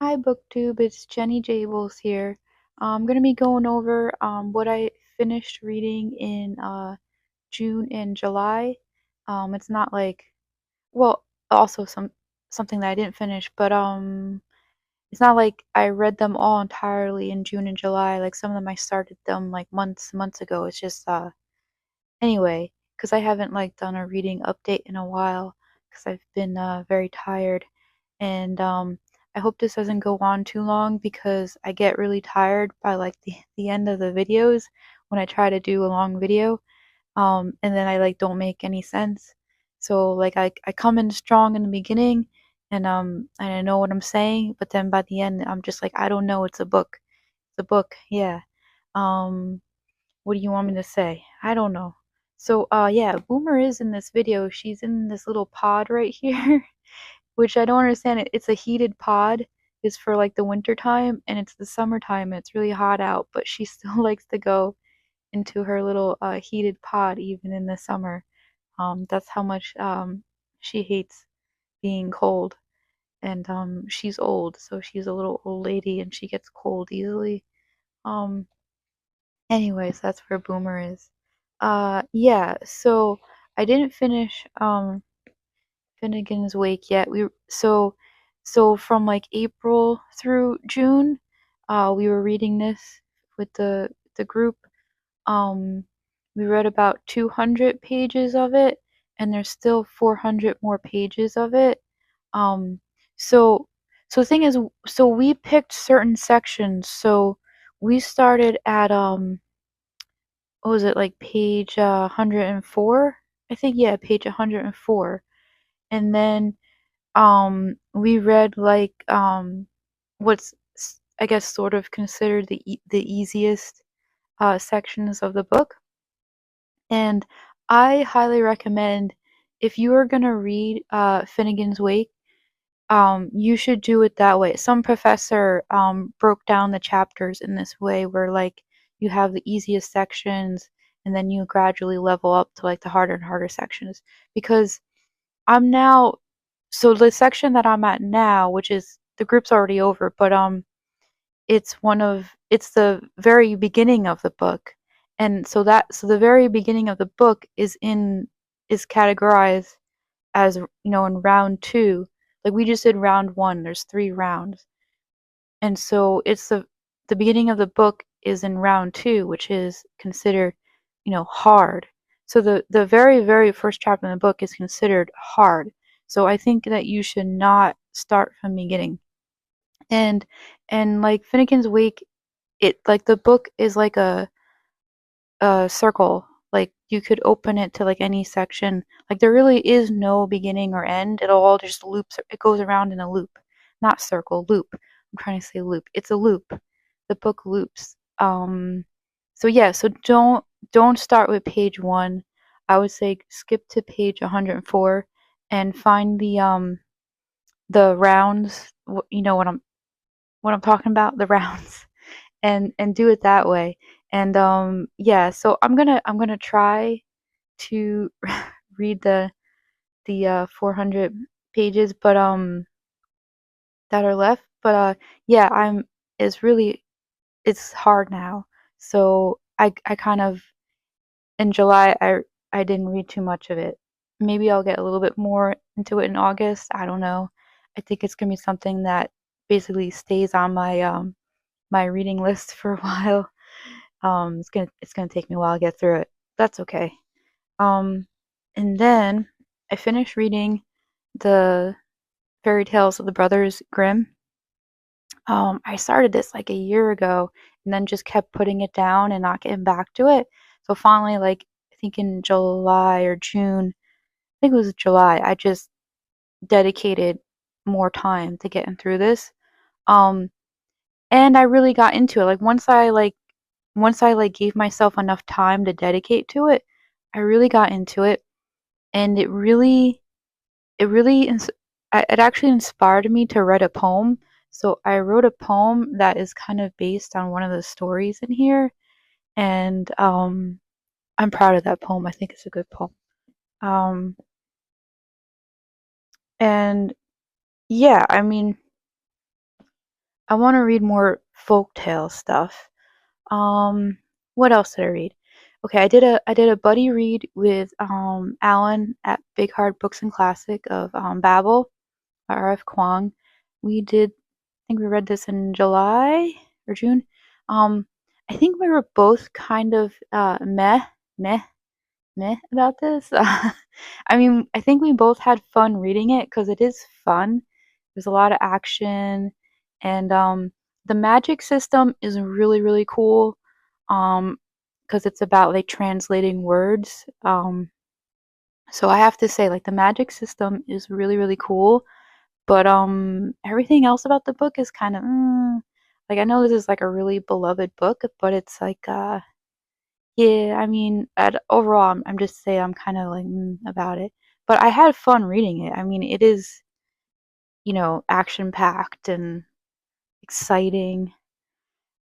Hi Booktube, it's Jenny Jables here. I'm gonna be going over what I finished reading in June and July. It's not like, well, also something that I didn't finish, but it's not like I read them all entirely in June and July. Like some of them I started them like months ago. It's just anyway, because I haven't like done a reading update in a while because I've been very tired. And I hope this doesn't go on too long because I get really tired by like the end of the videos when I try to do a long video. And then I like don't make any sense. So like I come in strong in the beginning and I know what I'm saying, but then by the end I'm just like I don't know, it's a book. It's a book, yeah. Um what do you want me to say? I don't know. So yeah, Boomer is in this video. She's in this little pod right here, which I don't understand. It's a heated pod. It's for like the winter time and it's the summertime and it's really hot out, but she still likes to go into her little heated pod even in the summer. That's how much she hates being cold. And she's old, so she's a little old lady and she gets cold easily. Um Anyways, that's where Boomer is. Yeah, so I didn't finish Finnegan's Wake yet. So from like April through June, we were reading this with the group. Um, we read about 200 pages of it, and there's still 400 more pages of it. Um, so so the thing is, so we picked certain sections. So we started at what was it, like page 104? I think, yeah, page 104. And then we read like what's I guess sort of considered the easiest sections of the book. And I highly recommend, if you are gonna read Finnegan's Wake, you should do it that way. Some professor broke down the chapters in this way where like you have the easiest sections and then you gradually level up to like the harder and harder sections. Because I'm now, so the section that I'm at now, which is the group's already over, but it's the very beginning of the book. And so the very beginning of the book is categorized as, in round 2. Like we just did round 1. There's 3 rounds. And so it's the beginning of the book is in round 2, which is considered, hard. So the very first chapter in the book is considered hard. So I think that you should not start from the beginning. And like Finnegan's Wake, it like the book is like a circle. Like you could open it to like any section. Like there really is no beginning or end. It all just loops. It goes around in a loop, not circle, loop. I'm trying to say loop. It's a loop. The book loops. So yeah. So don't start with page 1. I would say skip to page 104 and find the rounds. You know what I'm talking about? The rounds. And do it that way. And yeah, so I'm gonna try to read the 400 pages, but that are left. But yeah, it's hard now. So I kind of, in July, I didn't read too much of it. Maybe I'll get a little bit more into it in August. I don't know. I think it's gonna be something that basically stays on my reading list for a while. It's gonna take me a while to get through it. That's okay. Um, and then I finished reading the fairy tales of the Brothers Grimm. I started this like a year ago and then just kept putting it down and not getting back to it. So finally, like I think in July or June, I think it was July, I just dedicated more time to getting through this. Um, and I really got into it. Like once I gave myself enough time to dedicate to it, I really got into it, and it actually inspired me to write a poem. So I wrote a poem that is kind of based on one of the stories in here, and I'm proud of that poem. I think it's a good poem. Um, and yeah, I mean, I want to read more folktale stuff. Um, what else did I read? Okay, I did a buddy read with Alan at Big Hard Books and Classic of Babel by R.F. Kuang. We did, I think we read this in July or June. Um, I think we were both kind of meh, meh about this. I mean, I think we both had fun reading it because it is fun. There's a lot of action, and the magic system is really, really cool. Because it's about like translating words. So I have to say, like the magic system is really, really cool. But everything else about the book is kind of like I know this is like a really beloved book, but it's like yeah, I mean, overall, I'm just saying I'm kind of like about it. But I had fun reading it. I mean, it is, action packed and exciting.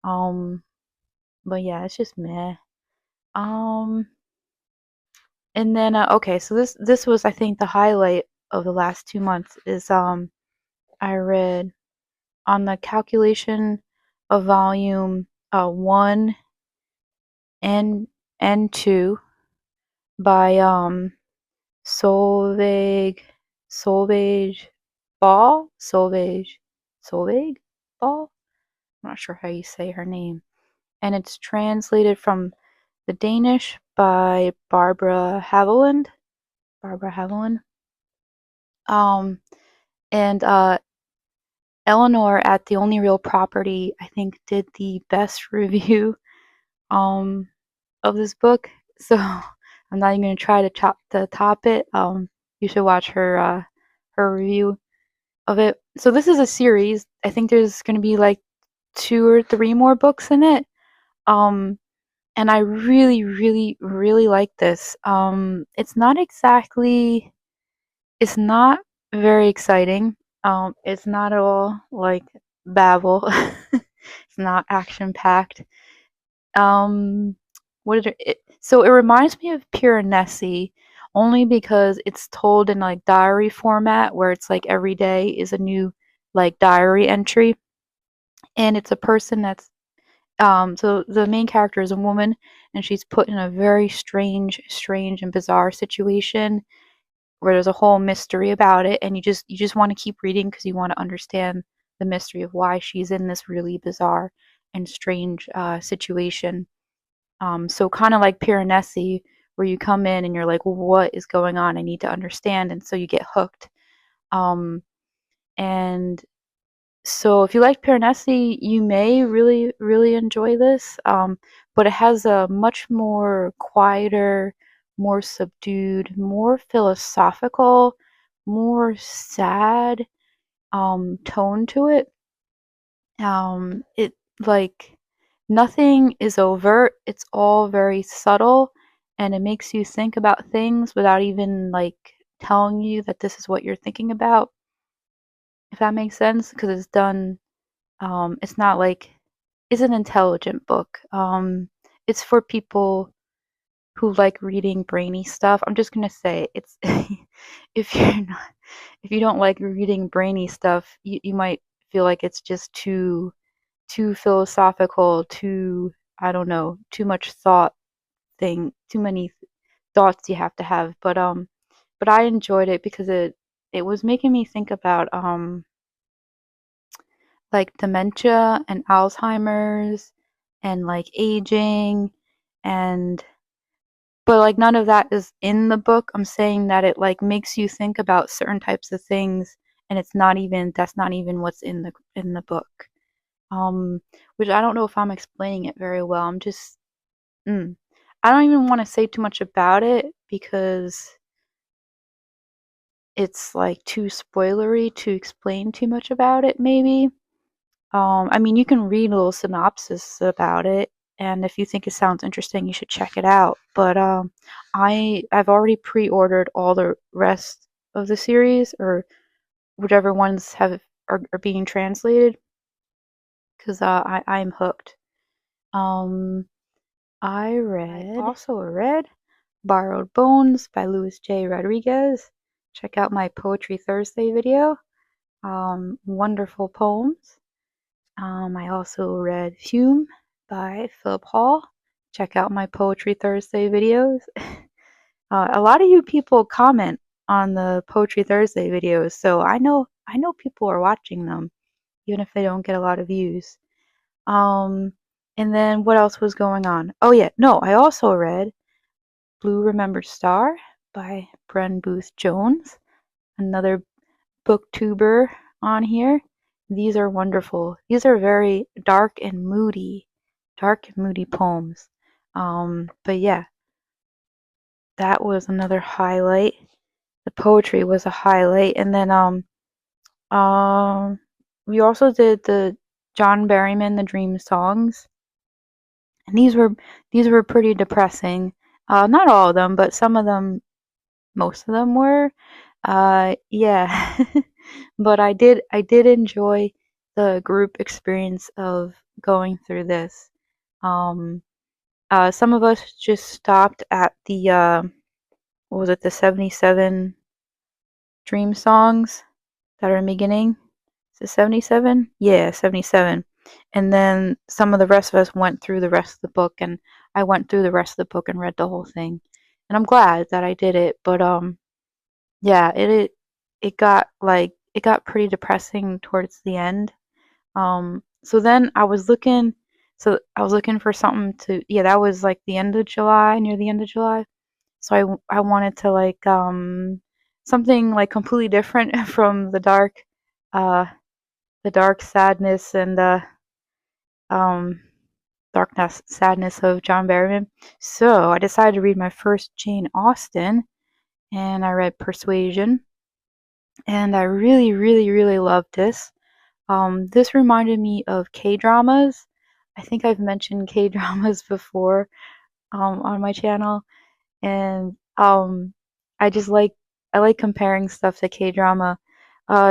Um, but yeah, it's just meh. Um, and then okay, so this was I think the highlight of the last 2 months is I read on the calculation of volume 1 and 2 by Solveig Solveig Solveig Ball. I'm not sure how you say her name. And it's translated from the Danish by Barbara Haviland. Um, and Eleanor at The Only Real Property, I think, did the best review um of this book. So I'm not even gonna try to top it. You should watch her review of it. So this is a series. I think there's gonna be like 2 or 3 more books in it. Um, and I really, really, really like this. It's not very exciting. It's not at all like Babel. It's not action packed. Um, so it reminds me of Piranesi only because it's told in like diary format where it's like every day is a new like diary entry, and it's a person that's so the main character is a woman, and she's put in a very strange and bizarre situation where there's a whole mystery about it, and you just want to keep reading because you want to understand the mystery of why she's in this really bizarre and strange situation. So kind of like Piranesi, where you come in and you're like, what is going on? I need to understand, and so you get hooked. Um, and so if you like Piranesi, you may really, really enjoy this. But it has a much more quieter, more subdued, more philosophical, more sad tone to it. It like nothing is overt. It's all very subtle, and it makes you think about things without even like telling you that this is what you're thinking about. If that makes sense, because it's done it's not like it's an intelligent book. It's for people who like reading brainy stuff. I'm just gonna say it's if you're not if you don't like reading brainy stuff, you might feel like it's just too philosophical, too I don't know, too much too many thoughts you have to have. But I enjoyed it because it was making me think about like dementia and Alzheimer's and like aging and but like none of that is in the book. I'm saying that it like makes you think about certain types of things and that's not even what's in the book. Um which I don't know if I'm explaining it very well. Mm, I don't even want to say too much about it because it's like too spoilery to explain too much about it maybe. I mean, you can read a little synopsis about it, and if you think it sounds interesting, you should check it out. But I've already pre-ordered all the rest of the series, or whichever ones are being translated, because I'm hooked. Um, I also read Borrowed Bones by Louis J. Rodriguez. Check out my Poetry Thursday video. Wonderful poems. I also read Fume by Philip Hall. Check out my Poetry Thursday videos. A lot of you people comment on the Poetry Thursday videos, so I know people are watching them, even if they don't get a lot of views. Um, and then what else was going on? Oh yeah, no, I also read Blue Remembered Star by Bren Booth Jones, another booktuber on here. These are wonderful. These are very dark and moody poems. But yeah, that was another highlight. The poetry was a highlight, and then um, we also did the John Berryman, the Dream Songs, and these were pretty depressing. Not all of them, but some of them, most of them were. Yeah, but I did enjoy the group experience of going through this. Um, some of us just stopped at the what was it, the 77 dream songs that are in the beginning. Is it 77? Yeah, 77. And then some of the rest of us went through the rest of the book, and I went through the rest of the book and read the whole thing. And I'm glad that I did it, but yeah, it got pretty depressing towards the end. So then I was looking for something to, yeah, that was like the end of July, near the end of July. So I wanted to like something like completely different from uh the dark sadness and um darkness sadness of John Berryman. So I decided to read my first Jane Austen, and I read Persuasion, and I really, really, really loved this. This reminded me of K-dramas. I think I've mentioned K-dramas before on my channel, and I like comparing stuff to K-drama,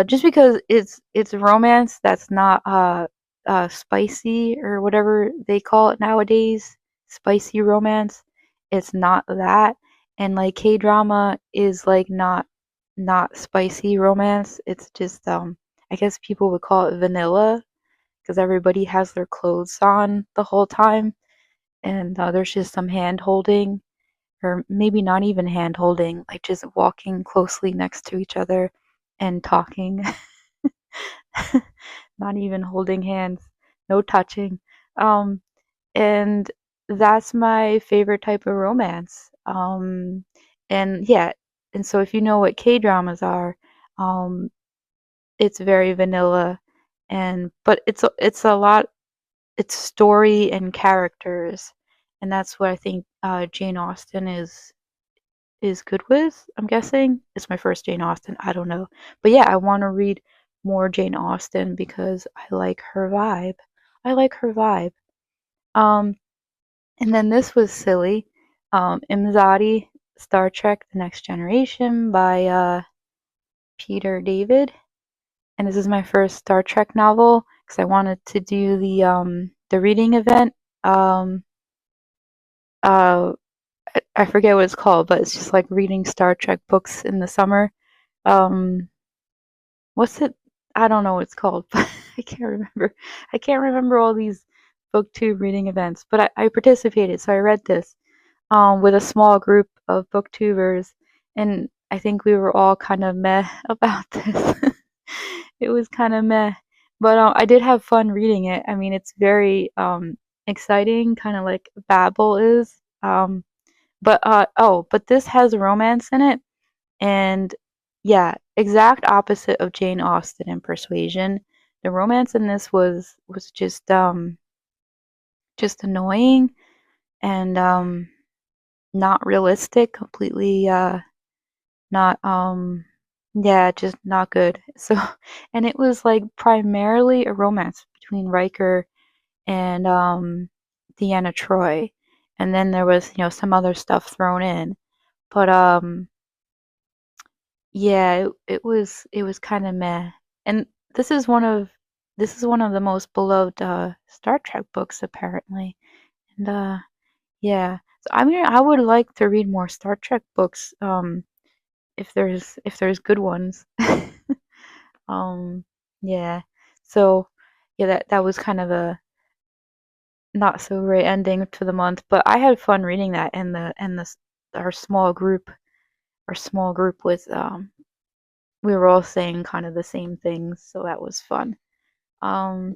just because it's romance that's not spicy or whatever they call it nowadays, spicy romance. It's not that, and like K-drama is like not spicy romance. It's just I guess people would call it vanilla because everybody has their clothes on the whole time, and there's just some hand holding, or maybe not even hand holding, like just walking closely next to each other and talking, not even holding hands, no touching. Um, and that's my favorite type of romance. And yeah, and so if you know what K dramas are, um, it's very vanilla, and but it's a lot. It's story and characters, and that's what I think Jane Austen is good with. I'm guessing it's my first Jane Austen. I don't know, but yeah, I want to read more Jane Austen because I like her vibe. I like her vibe. Um, and then this was silly. Imzadi, Star Trek: The Next Generation by Peter David, and this is my first Star Trek novel because I wanted to do the reading event. Um, uh, I forget what it's called, but it's just like reading Star Trek books in the summer. Um, what's it? I don't know what it's called, but I can't remember. I can't remember all these booktube reading events, but I participated, so I read this with a small group of booktubers, and I think we were all kind of meh about this. It was kind of meh, but I did have fun reading it. I mean, it's very exciting, kind of like Babel is. But this has romance in it, and yeah, exact opposite of Jane Austen and Persuasion. The romance in this was just annoying and not realistic, completely not yeah, just not good. So and it was like primarily a romance between Riker and Deanna Troy. And then there was, some other stuff thrown in. But yeah, it was kind of meh. And this is one of this is one of the most beloved Star Trek books apparently. And yeah. So I mean, I would like to read more Star Trek books if there's good ones. Um yeah. So yeah, that was kind of a not so great ending to the month, but I had fun reading that, and our small group was we were all saying kind of the same things, so that was fun. Um,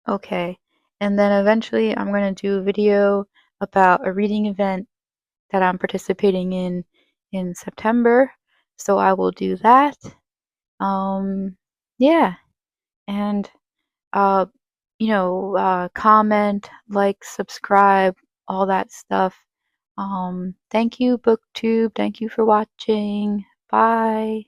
okay. And then eventually I'm gonna do a video about a reading event that I'm participating in September. So I will do that. Um, yeah, and uh, comment, like, subscribe, all that stuff. Thank you, BookTube. Thank you for watching. Bye.